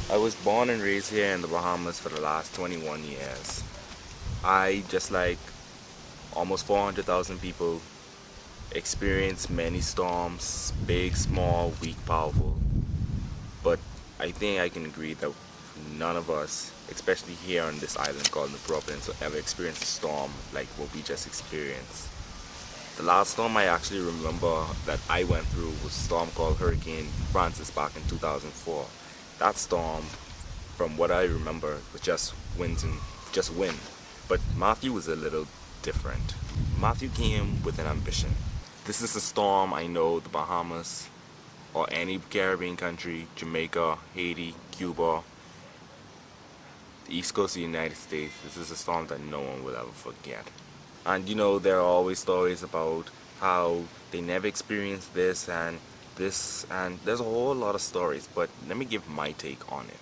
I was born and raised here in the Bahamas for the last 21 years. I, just like almost 400,000 people, experienced many storms, big, small, weak, powerful. But I think I can agree that none of us, especially here on this island called New Providence, will ever experience a storm like what we just experienced. The last storm I actually remember that I went through was a storm called Hurricane Francis back in 2004. That storm, from what I remember, was just wind. But Matthew was a little different. Matthew came with an ambition. This is a storm I know the Bahamas or any Caribbean country, Jamaica, Haiti, Cuba, the east coast of the United States, this is a storm that no one will ever forget. And there are always stories about how they never experienced this, and there's a whole lot of stories, but let me give my take on it.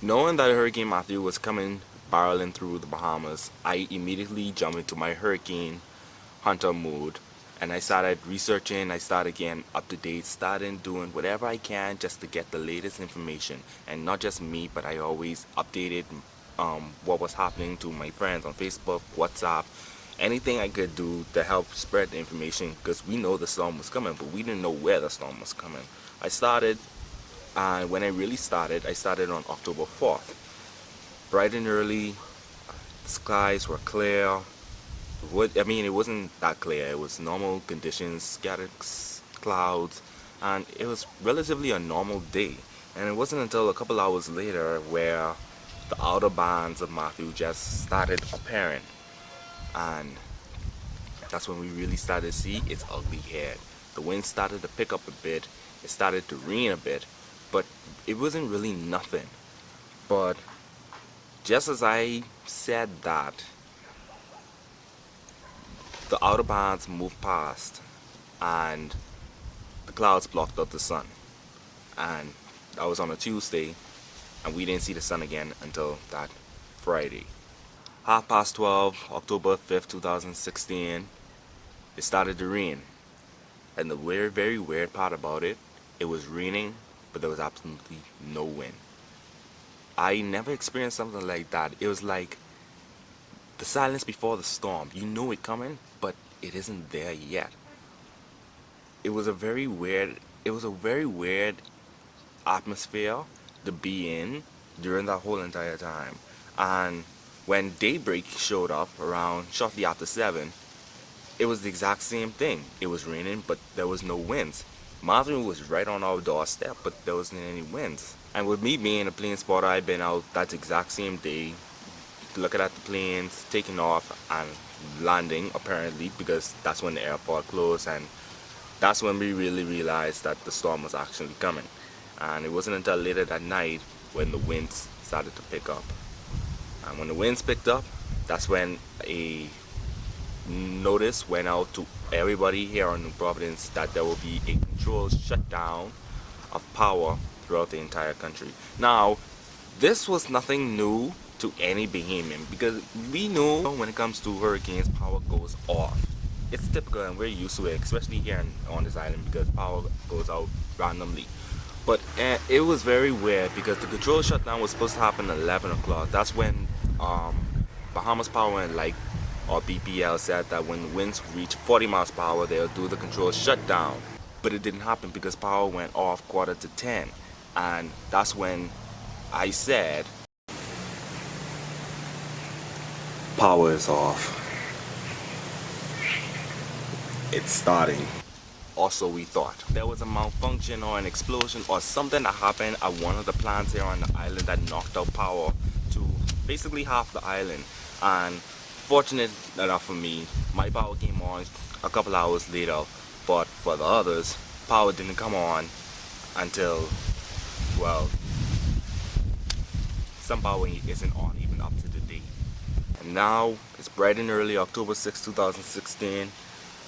Knowing that Hurricane Matthew was coming barreling through the Bahamas, I immediately jumped into my hurricane hunter mode and I started researching, I started getting up to date, started doing whatever I can just to get the latest information. And not just me, but I always updated what was happening to my friends on Facebook, WhatsApp, anything I could do to help spread the information because we know the storm was coming, but we didn't know where the storm was coming. I started, and when I started on October 4th. Bright and early, the skies were clear. It wasn't that clear. It was normal conditions, scattered clouds, and it was relatively a normal day. And it wasn't until a couple hours later where the outer bands of Matthew just started appearing, and that's when we really started to see its ugly head. The wind started to pick up a bit. It started to rain a bit, but it wasn't really nothing. But just as I said that, the outer bands moved past and the clouds blocked out the sun. And that was on a Tuesday, and we didn't see the sun again until that Friday. 12:30, October 5th, 2016, it started to rain. And the very weird part about it, it was raining, but there was absolutely no wind. I never experienced something like that. It was like the silence before the storm. You know it coming, but it isn't there yet. It was a very weird atmosphere to be in during that whole entire time. And when daybreak showed up around shortly after 7, it was the exact same thing. It was raining, but there was no winds. Matthew was right on our doorstep, but there wasn't any winds. And with me being a plane spotter, I've been out that exact same day, looking at the planes taking off and landing, apparently, because that's when the airport closed, and that's when we really realized that the storm was actually coming. And it wasn't until later that night when the winds started to pick up. And when the winds picked up, that's when a notice went out to everybody here on New Providence that there will be a controlled shutdown of power throughout the entire country. Now, this was nothing new to any Bahamian because we know when it comes to hurricanes, power goes off. It's typical and we're used to it, especially here on this island because power goes out randomly. But it was very weird because the control shutdown was supposed to happen at 11 o'clock. That's when Bahamas Power and or BPL said that when the winds reach 40 miles per hour, they'll do the control shutdown. But it didn't happen because power went off 9:45. And that's when I said, power is off. It's starting. Also, we thought there was a malfunction or an explosion or something that happened at one of the plants here on the island that knocked out power to basically half the island. And fortunate enough for me, my power came on a couple hours later, but for the others, power didn't come on until, well, some power isn't on even up to the date. And now it's bright and early, October 6, 2016.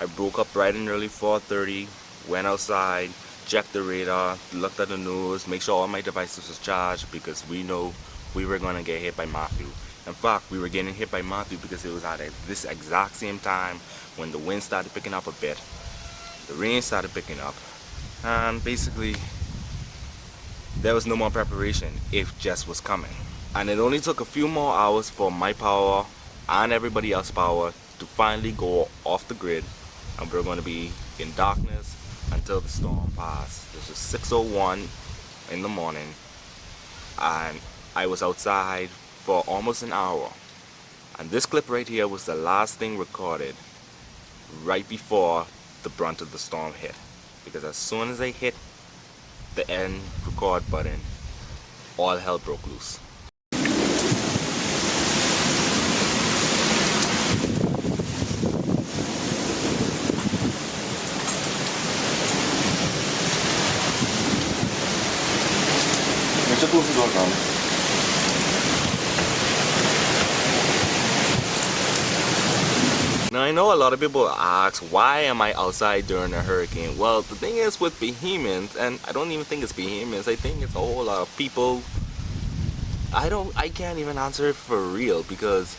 I broke up bright and early 4:30, went outside, checked the radar, looked at the news, make sure all my devices was charged because we know we were gonna get hit by Matthew. In fact, we were getting hit by Matthew because it was at this exact same time when the wind started picking up a bit, the rain started picking up, and basically there was no more preparation. It just was coming. And it only took a few more hours for my power and everybody else's power to finally go off the grid, and we're going to be in darkness until the storm passed. This was 6:01 in the morning, and I was outside for almost an hour. And this clip right here was the last thing recorded right before the brunt of the storm hit. Because as soon as I hit the end record button, all hell broke loose. Now I know a lot of people ask, why am I outside during a hurricane? Well, the thing is with Bahamians, and I don't even think it's Bahamians, I think it's a whole lot of people. I can't even answer it for real, because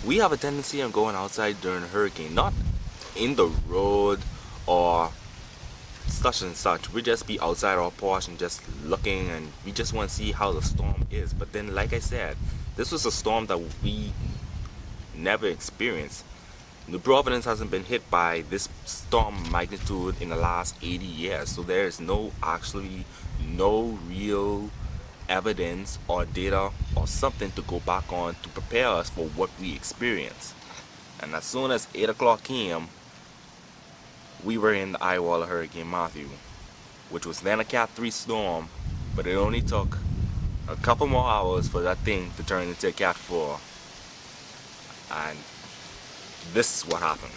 we have a tendency of going outside during a hurricane, not in the road or such and such. We just be outside our porch and just looking, and we just want to see how the storm is. But then, like I said, this was a storm that we never experienced. New Providence hasn't been hit by this storm magnitude in the last 80 years, so there is no real evidence or data or something to go back on to prepare us for what we experienced. And as soon as 8 o'clock came, we were in the eye wall of Hurricane Matthew, which was then a Cat 3 storm, but it only took a couple more hours for that thing to turn into a Cat 4. And this is what happened.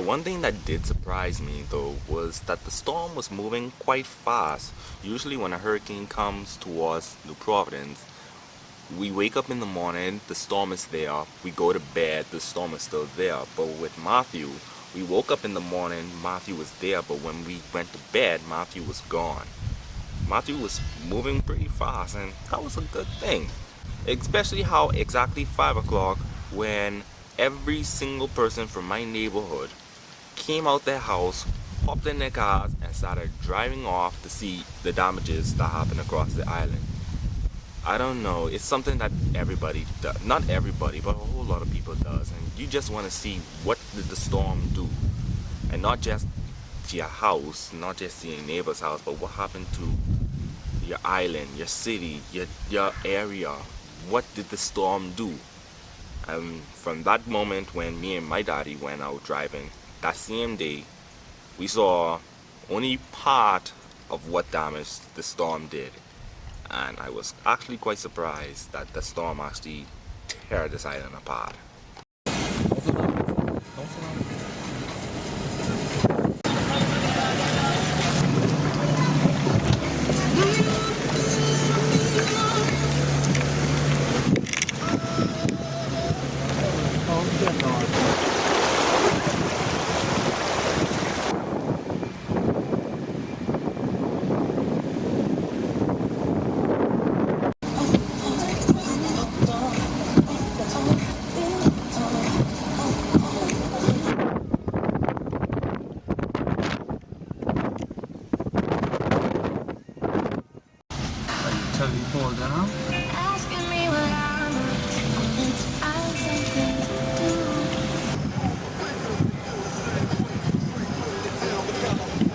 One thing that did surprise me though was that the storm was moving quite fast. Usually when a hurricane comes towards New Providence, we wake up in the morning, the storm is there, we go to bed, the storm is still there. But with Matthew, we woke up in the morning, Matthew was there, but when we went to bed, Matthew was gone. Matthew was moving pretty fast, and that was a good thing. Especially how exactly 5 o'clock, when every single person from my neighborhood came out their house, hopped in their cars, and started driving off to see the damages that happened across the island. I don't know, it's something that everybody does, not everybody, but a whole lot of people does, and you just want to see what did the storm do, and not just to your house, not just to your neighbor's house, but what happened to your island, your city, your area. What did the storm do? And from that moment when me and my daddy went out driving, that same day, we saw only part of what damage the storm did. And I was actually quite surprised that the storm actually tear this island apart. Until you fall down. Asking me what I'm up to, let's find something to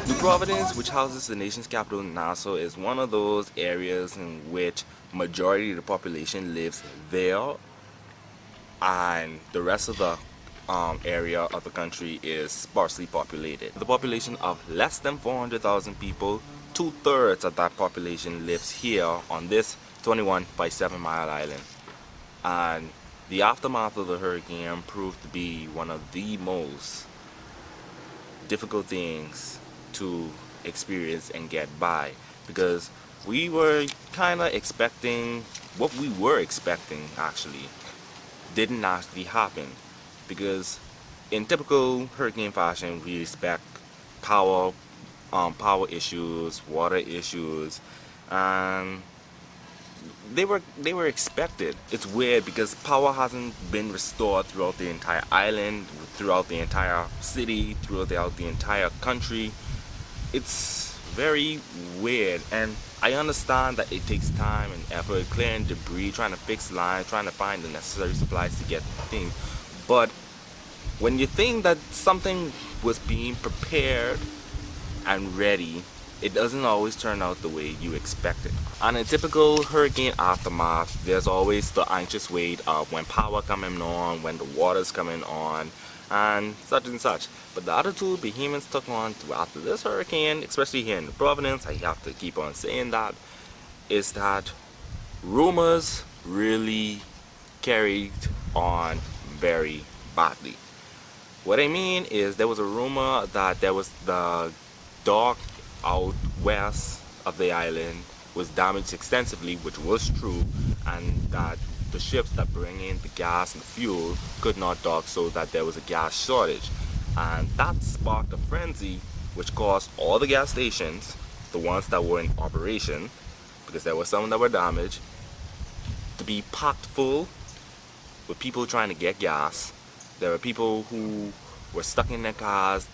do. New Providence, which houses the nation's capital, Nassau, is one of those areas in which majority of the population lives there, and the rest of the area of the country is sparsely populated. The population of less than 400,000 people 2/3 of that population lives here on this 21 by 7 mile island. And the aftermath of the hurricane proved to be one of the most difficult things to experience and get by, because we were kind of expecting what we were expecting actually didn't actually happen, because in typical hurricane fashion we expect power power issues, water issues, and they were expected. It's weird because power hasn't been restored throughout the entire island, throughout the entire city, throughout the entire country. It's very weird, and I understand that it takes time and effort clearing debris, trying to fix lines, trying to find the necessary supplies to get things. But when you think that something was being prepared and ready, it doesn't always turn out the way you expect it. On a typical hurricane aftermath, there's always the anxious wait of when power coming on, when the water's coming on, and such. But the attitude behemoths took on after this hurricane, especially here in Providence, I have to keep on saying that, is that rumors really carried on very badly. What I mean is there was a rumor that there was the dock out west of the island was damaged extensively, which was true, and that the ships that bring in the gas and the fuel could not dock, so that there was a gas shortage. And that sparked a frenzy which caused all the gas stations, the ones that were in operation, because there were some that were damaged, to be packed full with people trying to get gas. There were people who were stuck in their cars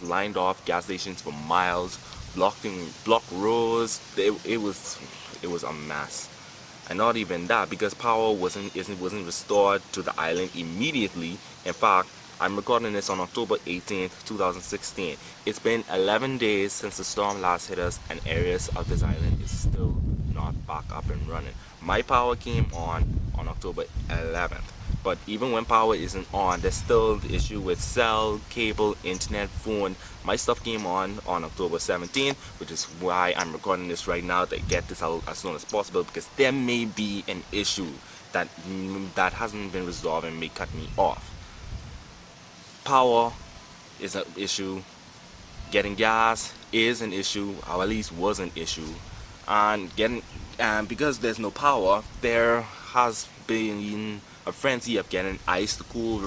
lined off gas stations for miles, blocked roads. It was a mess. And not even that, because power wasn't restored to the island immediately. In fact, I'm recording this on October 18th, 2016. It's been 11 days since the storm last hit us, and areas of this island is still not back up and running. My power came on October 11th. But even when power isn't on, there's still the issue with cell, cable, internet, phone. My stuff came on October 17th, which is why I'm recording this right now to get this out as soon as possible, because there may be an issue that hasn't been resolved and may cut me off. Power is an issue. Getting gas is an issue, or at least was an issue. And because there's no power, there has been a frenzy of getting ice to cool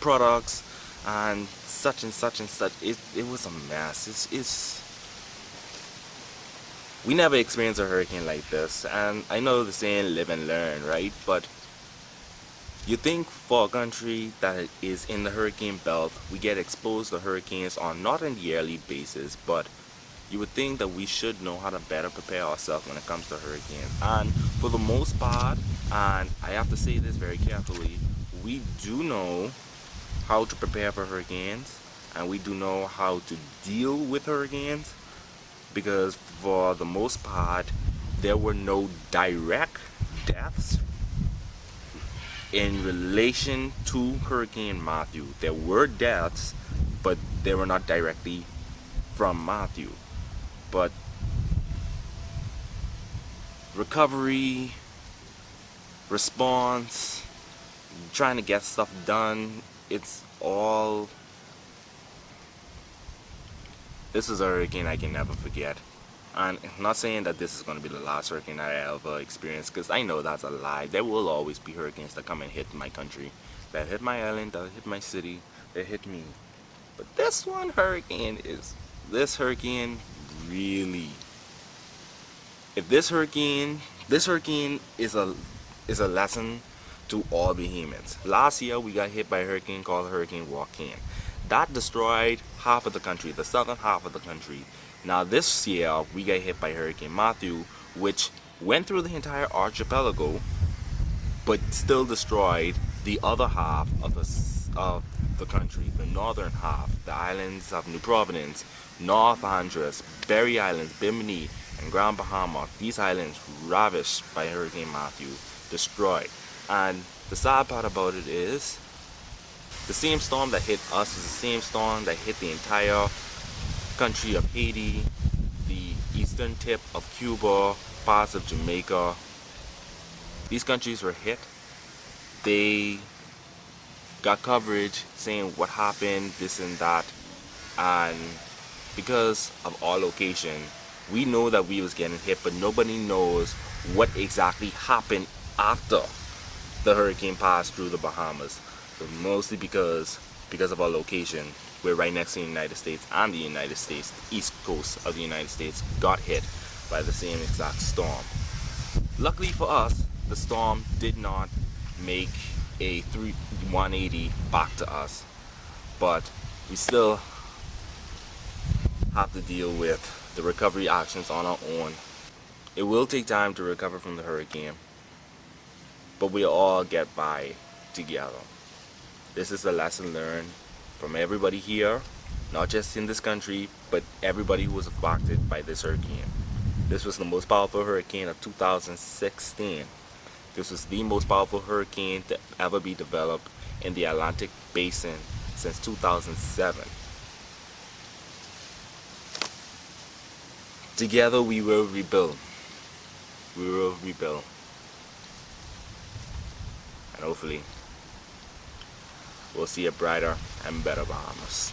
products and such. It was a mess. We never experienced a hurricane like this, and I know the saying live and learn, right? But you think for a country that is in the hurricane belt, we get exposed to hurricanes on not on a yearly basis, but you would think that we should know how to better prepare ourselves when it comes to hurricanes. And for the most part, and I have to say this very carefully, we do know how to prepare for hurricanes, and we do know how to deal with hurricanes, because for the most part, there were no direct deaths in relation to Hurricane Matthew. There were deaths, but they were not directly from Matthew. But recovery, response, trying to get stuff done, this is a hurricane I can never forget. And I'm not saying that this is going to be the last hurricane I ever experienced, because I know that's a lie. There will always be hurricanes that come and hit my country, that hit my island, that hit my city, that hit me. But this hurricane really, if this hurricane is a lesson to all behemoths. Last year we got hit by a hurricane called Hurricane Joaquin. That destroyed half of the country, the southern half of the country. Now this year we got hit by Hurricane Matthew, which went through the entire archipelago, but still destroyed the other half of the country, the northern half, the islands of New Providence, North Andros, Berry Islands, Bimini, and Grand Bahamas. These islands ravished by Hurricane Matthew, destroyed. And the sad part about it is, the same storm that hit us is the same storm that hit the entire country of Haiti, the eastern tip of Cuba, parts of Jamaica. These countries were hit. They got coverage saying what happened, this and that, and because of our location, we know that we was getting hit, but nobody knows what exactly happened after the hurricane passed through the Bahamas. So mostly because of our location, we're right next to the United States, and the United States, the east coast of the United States, got hit by the same exact storm. Luckily for us, the storm did not make a 180 back to us, but we still have to deal with the recovery actions on our own. It will take time to recover from the hurricane, but we all get by together. This is a lesson learned from everybody here, not just in this country, but everybody who was affected by this hurricane. This was the most powerful hurricane of 2016. This was the most powerful hurricane to ever be developed in the Atlantic Basin since 2007. Together we will rebuild. We will rebuild. And hopefully we'll see a brighter and better Bahamas.